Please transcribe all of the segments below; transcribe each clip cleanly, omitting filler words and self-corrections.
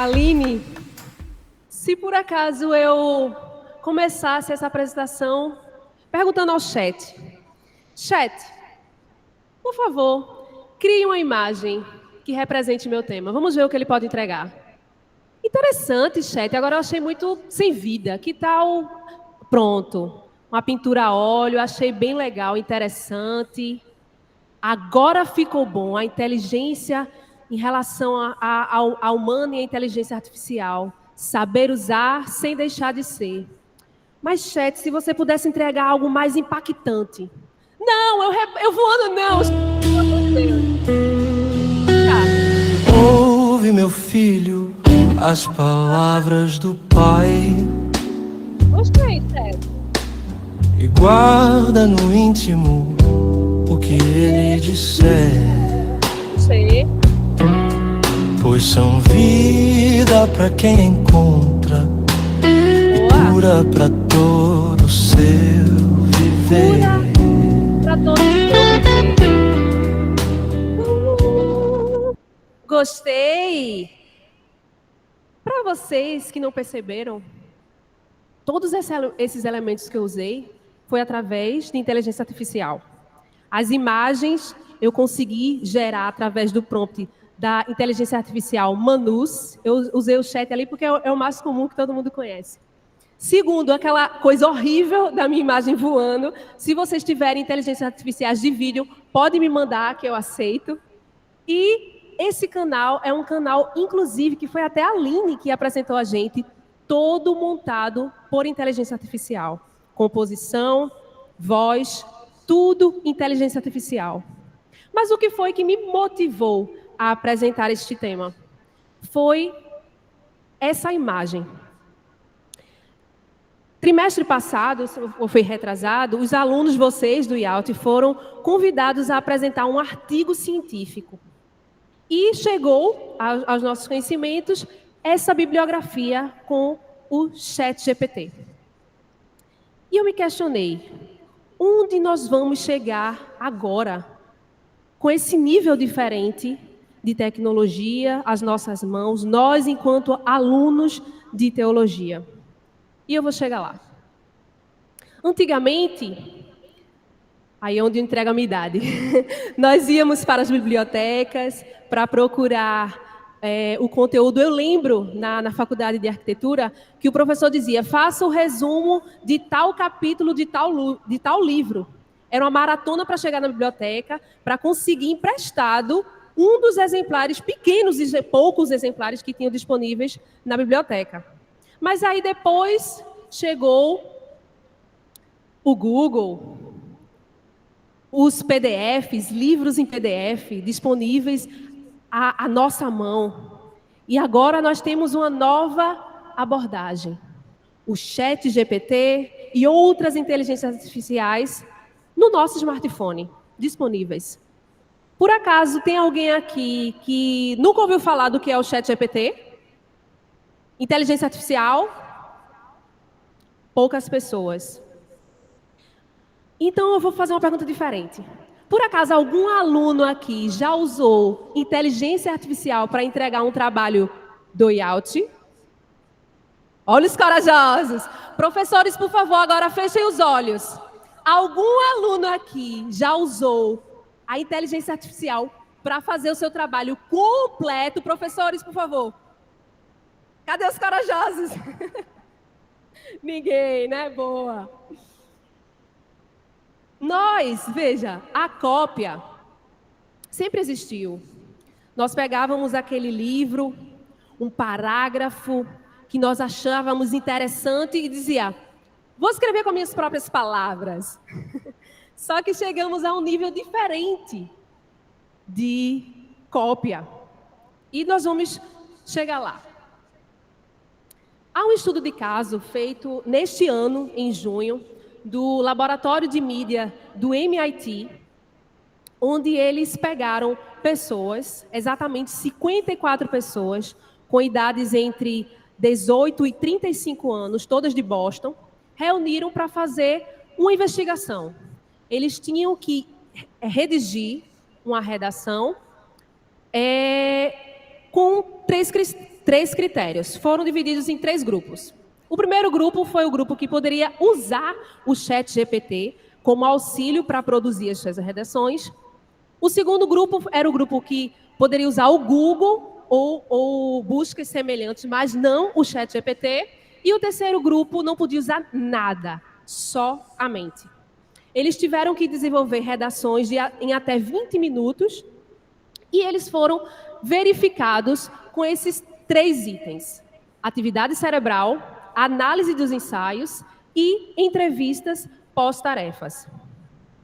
Aline, se por acaso eu começasse essa apresentação perguntando ao chat, por favor, crie uma imagem que represente meu tema. Vamos ver o que ele pode entregar. Interessante, chat. Agora eu achei muito sem vida. Que tal? Pronto. Uma pintura a óleo, achei bem legal, interessante. Agora ficou bom. A inteligência em relação ao humano e a inteligência artificial. Saber usar sem deixar de ser. Mas, chat, se você pudesse entregar algo mais impactante. Não, eu voando não. Ouve, meu filho, as palavras do Pai. Gostei, chat. E guarda no íntimo o que ele disser. Gostei. Pois são vida pra quem encontra, Boa. cura pra todo seu viver. Para todos os viver. Gostei. Para vocês que não perceberam, todos esses elementos que eu usei foi através de inteligência artificial. As imagens eu consegui gerar através do prompt da inteligência artificial Manus. Eu usei o chat ali porque é o mais comum que todo mundo conhece. Segundo, aquela coisa horrível da minha imagem voando. Se vocês tiverem inteligências artificiais de vídeo, pode me mandar que eu aceito. E esse canal é um canal, inclusive, que foi até a Aline que apresentou a gente, todo montado por inteligência artificial. Composição, voz, tudo inteligência artificial. Mas o que foi que me motivou a apresentar este tema? Foi essa imagem. Trimestre passado, ou foi retrasado, os alunos, vocês do IALT, foram convidados a apresentar um artigo científico. E chegou aos nossos conhecimentos essa bibliografia com o ChatGPT. E eu me questionei, onde nós vamos chegar agora com esse nível diferente de tecnologia às nossas mãos, nós enquanto alunos de teologia? E eu vou chegar lá. Antigamente, aí é onde eu entrego a minha idade, nós íamos para as bibliotecas para procurar o conteúdo. Eu lembro, na faculdade de arquitetura, que o professor dizia, faça o resumo de tal capítulo de tal livro. Era uma maratona para chegar na biblioteca, para conseguir emprestado um dos exemplares pequenos e poucos exemplares que tinham disponíveis na biblioteca. Mas aí depois chegou o Google, os PDFs, livros em PDF disponíveis à nossa mão. E agora nós temos uma nova abordagem. O ChatGPT e outras inteligências artificiais no nosso smartphone, disponíveis. Por acaso, tem alguém aqui que nunca ouviu falar do que é o ChatGPT? Inteligência artificial? Poucas pessoas. Então, eu vou fazer uma pergunta diferente. Por acaso, algum aluno aqui já usou inteligência artificial para entregar um trabalho do IALT? Olha os corajosos. Professores, por favor, agora fechem os olhos. Algum aluno aqui já usou a inteligência artificial para fazer o seu trabalho completo? Professores, por favor. Cadê os corajosos? Ninguém, né? Boa. Nós, veja, a cópia sempre existiu. Nós pegávamos aquele livro, um parágrafo que nós achávamos interessante e dizia, vou escrever com minhas próprias palavras. Só que chegamos a um nível diferente de cópia. E nós vamos chegar lá. Há um estudo de caso feito neste ano, em junho, do Laboratório de Mídia do MIT, onde eles pegaram pessoas, exatamente 54 pessoas, com idades entre 18 e 35 anos, todas de Boston, reuniram para fazer uma investigação. Eles tinham que redigir uma redação com 3 critérios. Foram divididos em 3 grupos. O primeiro grupo foi o grupo que poderia usar o ChatGPT como auxílio para produzir as suas redações. O segundo grupo era o grupo que poderia usar o Google ou buscas semelhantes, mas não o ChatGPT. E o terceiro grupo não podia usar nada, só a mente. Eles tiveram que desenvolver redações em até 20 minutos e eles foram verificados com esses 3 itens: atividade cerebral, análise dos ensaios e entrevistas pós-tarefas.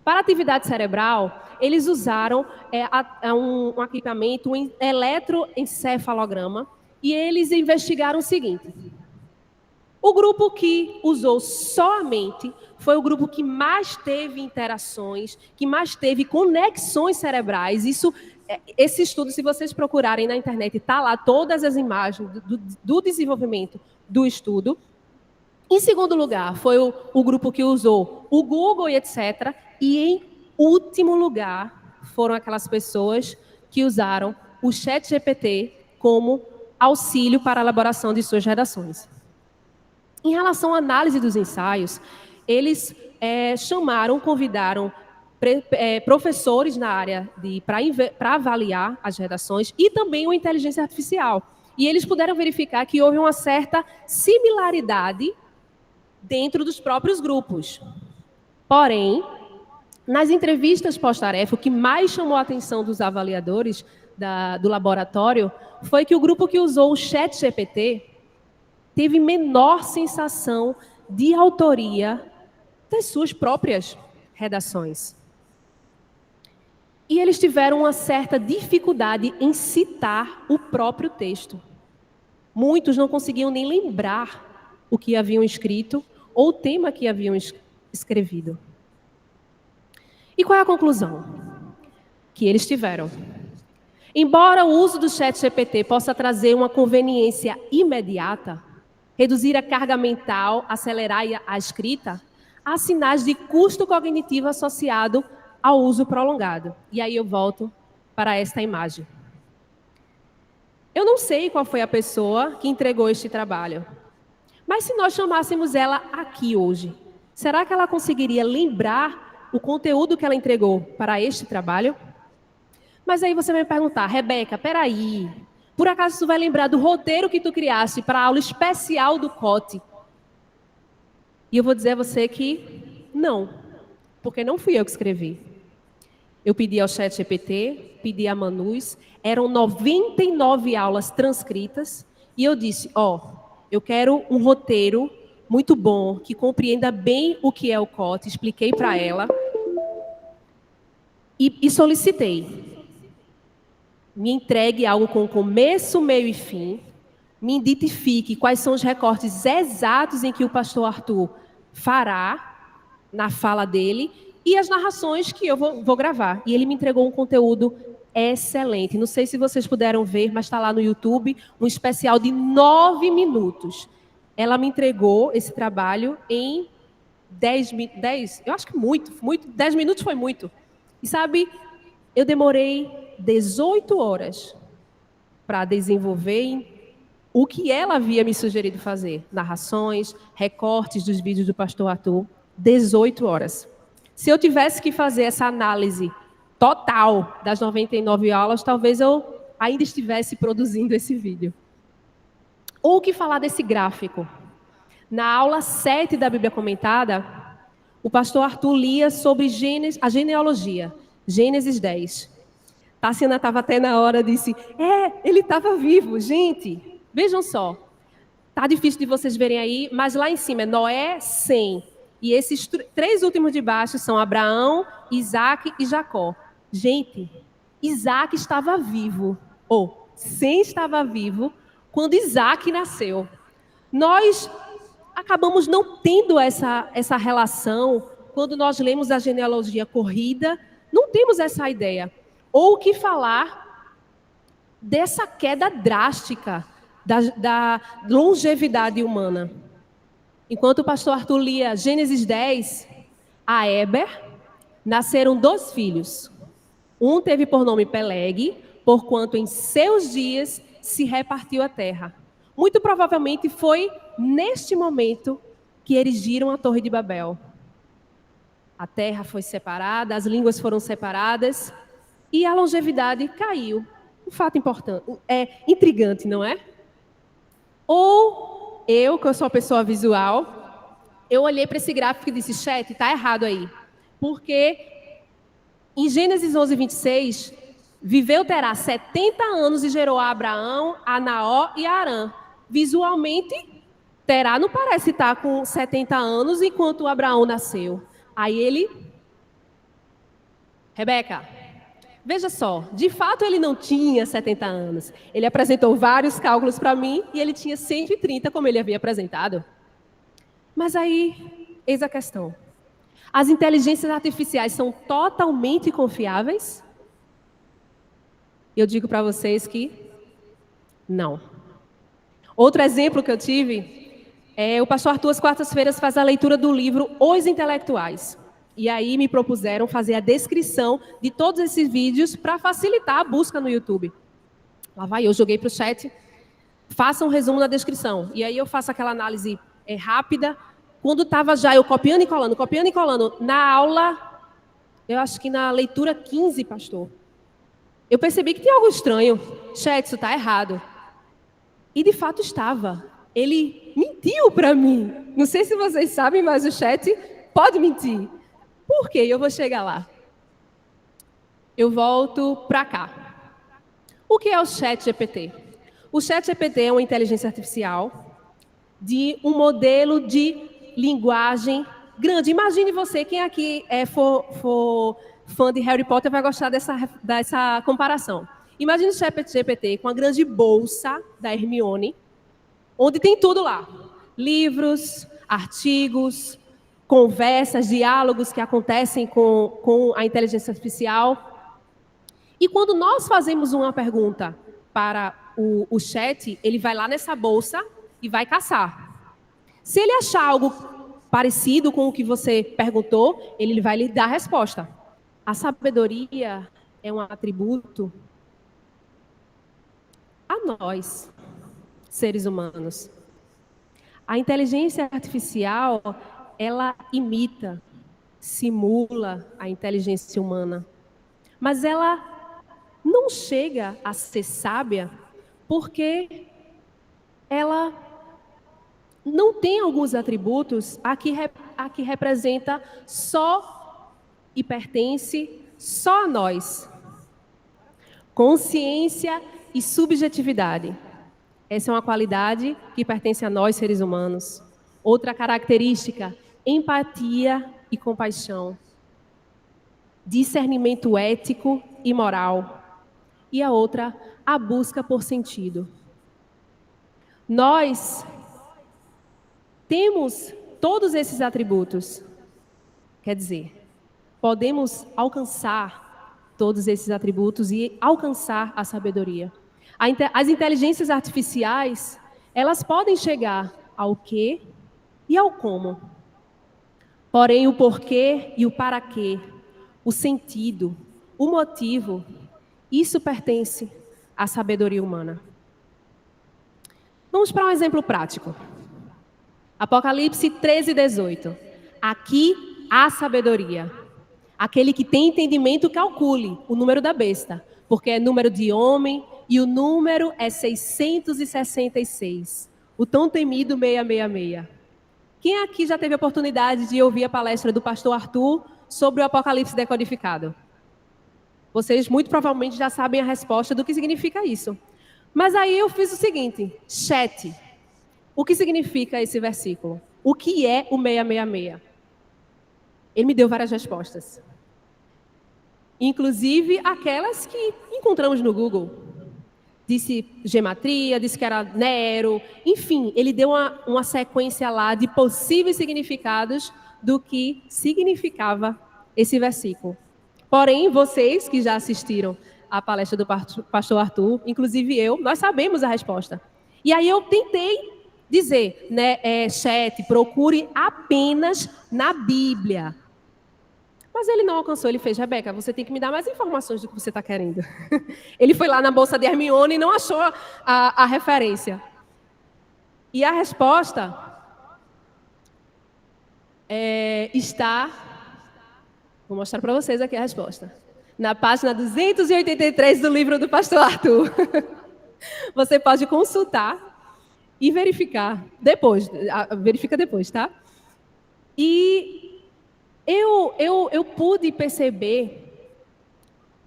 Para a atividade cerebral, eles usaram um equipamento, um eletroencefalograma, e eles investigaram o seguinte: o grupo que usou só a mente foi o grupo que mais teve interações, que mais teve conexões cerebrais. Esse estudo, se vocês procurarem na internet, está lá todas as imagens do desenvolvimento do estudo. Em segundo lugar, foi o grupo que usou o Google e etc. E em último lugar, foram aquelas pessoas que usaram o ChatGPT como auxílio para a elaboração de suas redações. Em relação à análise dos ensaios, eles convidaram professores na área para avaliar as redações e também uma inteligência artificial. E eles puderam verificar que houve uma certa similaridade dentro dos próprios grupos. Porém, nas entrevistas pós-tarefa, o que mais chamou a atenção dos avaliadores do laboratório foi que o grupo que usou o ChatGPT teve menor sensação de autoria das suas próprias redações. E eles tiveram uma certa dificuldade em citar o próprio texto. Muitos não conseguiam nem lembrar o que haviam escrito ou o tema que haviam escrevido. E qual é a conclusão que eles tiveram? Embora o uso do ChatGPT possa trazer uma conveniência imediata, reduzir a carga mental, acelerar a escrita, há sinais de custo cognitivo associado ao uso prolongado. E aí eu volto para esta imagem. Eu não sei qual foi a pessoa que entregou este trabalho, mas se nós chamássemos ela aqui hoje, será que ela conseguiria lembrar o conteúdo que ela entregou para este trabalho? Mas aí você vai me perguntar: Rebeca, peraí, por acaso tu vai lembrar do roteiro que tu criaste para a aula especial do COT? E eu vou dizer a você que não, porque não fui eu que escrevi. Eu pedi ao ChatGPT, pedi a Manus, eram 99 aulas transcritas, e eu disse: eu quero um roteiro muito bom, que compreenda bem o que é o COT, expliquei para ela, e solicitei. Me entregue algo com começo, meio e fim, me identifique quais são os recortes exatos em que o pastor Arthur fará na fala dele e as narrações que eu vou gravar. E ele me entregou um conteúdo excelente. Não sei se vocês puderam ver, mas está lá no YouTube, um especial de 9 minutos. Ela me entregou esse trabalho em 10, eu acho que muito, 10 minutos foi muito. E sabe, eu demorei 18 horas para desenvolver o que ela havia me sugerido fazer. Narrações, recortes dos vídeos do pastor Arthur. 18 horas. Se eu tivesse que fazer essa análise total das 99 aulas, talvez eu ainda estivesse produzindo esse vídeo. Ou o que falar desse gráfico? Na aula 7 da Bíblia Comentada, o pastor Arthur lia sobre a genealogia, Gênesis 10. Tassiana estava até na hora, disse: ele estava vivo. Gente, vejam só. Tá difícil de vocês verem aí, mas lá em cima é Noé, Sem. E esses 3 últimos de baixo são Abraão, Isaac e Jacó. Gente, Isaac estava vivo, Sem estava vivo, quando Isaac nasceu. Nós acabamos não tendo essa relação, quando nós lemos a genealogia corrida, não temos essa ideia. Ou o que falar dessa queda drástica da longevidade humana. Enquanto o pastor Arthur lia Gênesis 10, a Eber nasceram 2 filhos. Um teve por nome Peleg, porquanto em seus dias se repartiu a terra. Muito provavelmente foi neste momento que erigiram a Torre de Babel. A terra foi separada, as línguas foram separadas e a longevidade caiu. Um fato importante, intrigante, não é? Ou eu, que eu sou uma pessoa visual, eu olhei para esse gráfico e disse, chat, está errado aí. Porque em Gênesis 11, 26, viveu Terá 70 anos e gerou a Abraão, a Naó e a Arã. Visualmente, Terá não parece estar com 70 anos enquanto Abraão nasceu. Aí ele... Rebeca, veja só, de fato ele não tinha 70 anos. Ele apresentou vários cálculos para mim e ele tinha 130, como ele havia apresentado. Mas aí, eis a questão. As inteligências artificiais são totalmente confiáveis? Eu digo para vocês que não. Outro exemplo que eu tive é o pastor Arthur, às quartas-feiras, faz a leitura do livro Os Intelectuais. E aí me propuseram fazer a descrição de todos esses vídeos para facilitar a busca no YouTube. Lá vai, eu joguei para o chat, faça um resumo na descrição. E aí eu faço aquela análise rápida. Quando estava já eu copiando e colando, na aula, eu acho que na leitura 15, pastor, eu percebi que tinha algo estranho. Chat, isso está errado. E de fato estava. Ele mentiu para mim. Não sei se vocês sabem, mas o chat pode mentir. Por quê? Eu vou chegar lá. Eu volto para cá. O que é o ChatGPT? O ChatGPT é uma inteligência artificial de um modelo de linguagem grande. Imagine você, quem aqui for fã de Harry Potter vai gostar dessa comparação. Imagine o ChatGPT com a grande bolsa da Hermione, onde tem tudo lá. Livros, artigos, conversas, diálogos que acontecem com a inteligência artificial. E quando nós fazemos uma pergunta para o chat, ele vai lá nessa bolsa e vai caçar. Se ele achar algo parecido com o que você perguntou, ele vai lhe dar a resposta. A sabedoria é um atributo a nós, seres humanos. A inteligência artificial, ela imita, simula a inteligência humana. Mas ela não chega a ser sábia porque ela não tem alguns atributos a que representa só e pertence só a nós. Consciência e subjetividade. Essa é uma qualidade que pertence a nós, seres humanos. Outra característica, empatia e compaixão. Discernimento ético e moral. E a outra, a busca por sentido. Nós temos todos esses atributos. Quer dizer, podemos alcançar todos esses atributos e alcançar a sabedoria. As inteligências artificiais, elas podem chegar ao quê e ao como. Porém, o porquê e o para quê, o sentido, o motivo, isso pertence à sabedoria humana. Vamos para um exemplo prático. Apocalipse 13, 18. Aqui há sabedoria. Aquele que tem entendimento, calcule o número da besta, porque é número de homem e o número é 666. O tão temido 666. Quem aqui já teve a oportunidade de ouvir a palestra do pastor Arthur sobre o Apocalipse decodificado? Vocês muito provavelmente já sabem a resposta do que significa isso. Mas aí eu fiz o seguinte, chat. O que significa esse versículo? O que é o 666? Ele me deu várias respostas. Inclusive aquelas que encontramos no Google. Disse gematria, disse que era Nero, enfim, ele deu uma sequência lá de possíveis significados do que significava esse versículo. Porém, vocês que já assistiram à palestra do pastor Arthur, inclusive eu, nós sabemos a resposta. E aí eu tentei dizer, né, chat, procure apenas na Bíblia. Mas ele não alcançou, ele fez: Rebeca, você tem que me dar mais informações do que você está querendo. Ele foi lá na bolsa de Hermione e não achou a referência. E a resposta está... Vou mostrar para vocês aqui a resposta. Na página 283 do livro do pastor Arthur. Você pode consultar e verificar depois. Verifica depois, tá? E eu pude perceber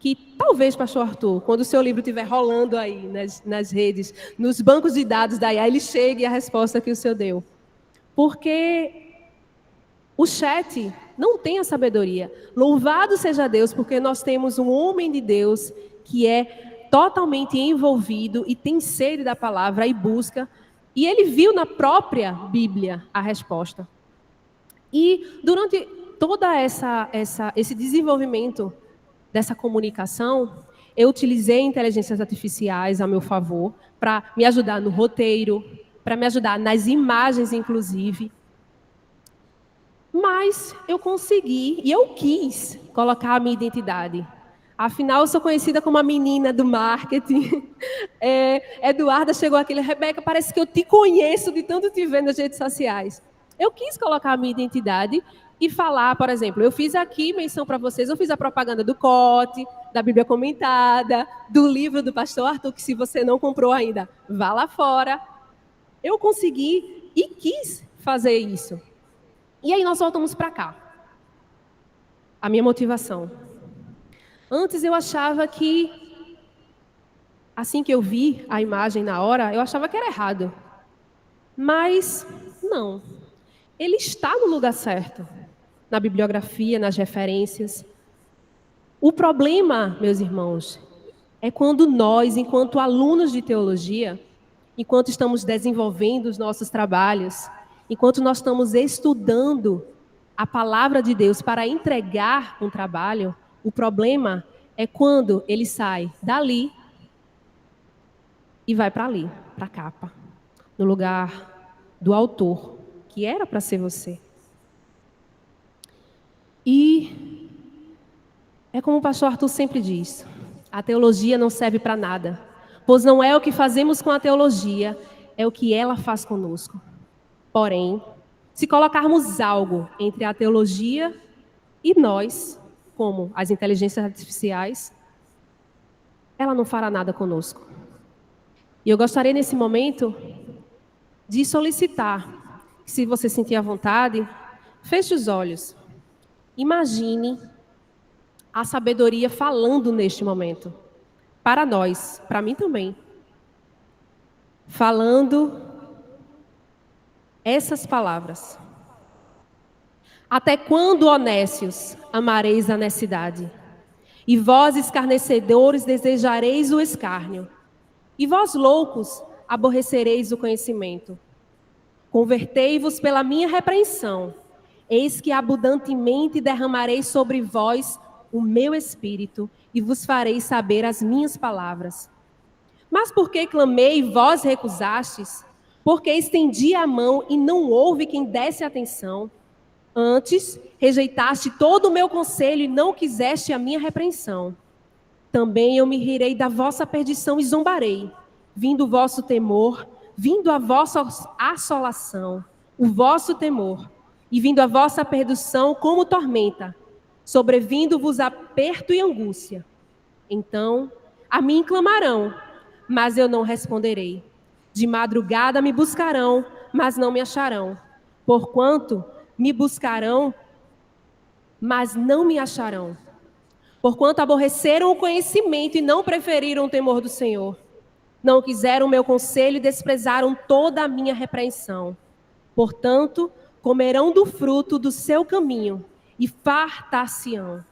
que talvez, pastor Arthur, quando o seu livro estiver rolando aí nas redes, nos bancos de dados da IA, ele chegue à resposta que o senhor deu. Porque o chat não tem a sabedoria. Louvado seja Deus, porque nós temos um homem de Deus que é totalmente envolvido e tem sede da palavra e busca. E ele viu na própria Bíblia a resposta. E durante todo esse desenvolvimento dessa comunicação, eu utilizei inteligências artificiais a meu favor para me ajudar no roteiro, para me ajudar nas imagens, inclusive. Mas eu consegui e eu quis colocar a minha identidade. Afinal, eu sou conhecida como a menina do marketing. Eduarda chegou aqui, Rebeca, parece que eu te conheço de tanto te ver nas redes sociais. Eu quis colocar a minha identidade e falar, por exemplo, eu fiz aqui menção para vocês, eu fiz a propaganda do COTE, da Bíblia Comentada, do livro do pastor Arthur, que se você não comprou ainda, vá lá fora. Eu consegui e quis fazer isso. E aí nós voltamos para cá. A minha motivação. Antes eu achava que, assim que eu vi a imagem na hora, eu achava que era errado. Mas não. Ele está no lugar certo. Na bibliografia, nas referências. O problema, meus irmãos, é quando nós, enquanto alunos de teologia, enquanto estamos desenvolvendo os nossos trabalhos, enquanto nós estamos estudando a palavra de Deus para entregar um trabalho, o problema é quando ele sai dali e vai para ali, para a capa, no lugar do autor, que era para ser você. E é como o pastor Arthur sempre diz, a teologia não serve para nada, pois não é o que fazemos com a teologia, é o que ela faz conosco. Porém, se colocarmos algo entre a teologia e nós, como as inteligências artificiais, ela não fará nada conosco. E eu gostaria nesse momento de solicitar, que se você sentir à vontade, feche os olhos. Imagine a sabedoria falando neste momento. Para nós, para mim também. Falando essas palavras. Até quando, ó nécios, amareis a necessidade? E vós, escarnecedores, desejareis o escárnio. E vós, loucos, aborrecereis o conhecimento. Convertei-vos pela minha repreensão. Eis que abundantemente derramarei sobre vós o meu espírito e vos farei saber as minhas palavras. Mas por que clamei e vós recusastes? Porque estendi a mão e não houve quem desse atenção. Antes, rejeitaste todo o meu conselho e não quiseste a minha repreensão. Também eu me rirei da vossa perdição e zombarei, vindo o vosso temor, vindo a vossa assolação, o vosso temor, e vindo a vossa perdição como tormenta, sobrevindo-vos aperto e angústia. Então, a mim clamarão, mas eu não responderei. De madrugada me buscarão, mas não me acharão. Porquanto me buscarão, mas não me acharão. Porquanto aborreceram o conhecimento e não preferiram o temor do Senhor. Não quiseram o meu conselho e desprezaram toda a minha repreensão. Portanto, comerão do fruto do seu caminho e fartar-se-ão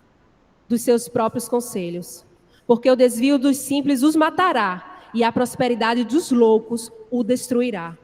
dos seus próprios conselhos. Porque o desvio dos simples os matará e a prosperidade dos loucos o destruirá.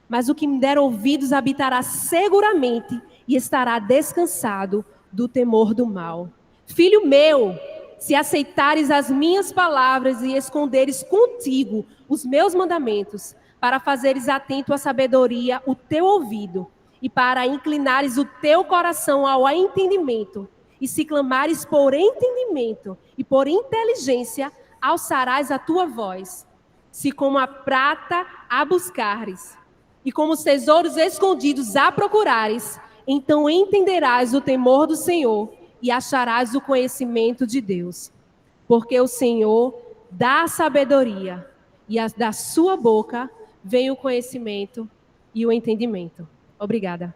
Mas o que me der ouvidos habitará seguramente e estará descansado do temor do mal. Filho meu, se aceitares as minhas palavras e esconderes contigo os meus mandamentos, para fazeres atento à sabedoria o teu ouvido, e para inclinares o teu coração ao entendimento, E se clamares por entendimento e por inteligência, alçarás a tua voz. Se como a prata a buscares, e como os tesouros escondidos a procurares, então entenderás o temor do Senhor e acharás o conhecimento de Deus. Porque o Senhor dá a sabedoria, e da sua boca vem o conhecimento e o entendimento. Obrigada.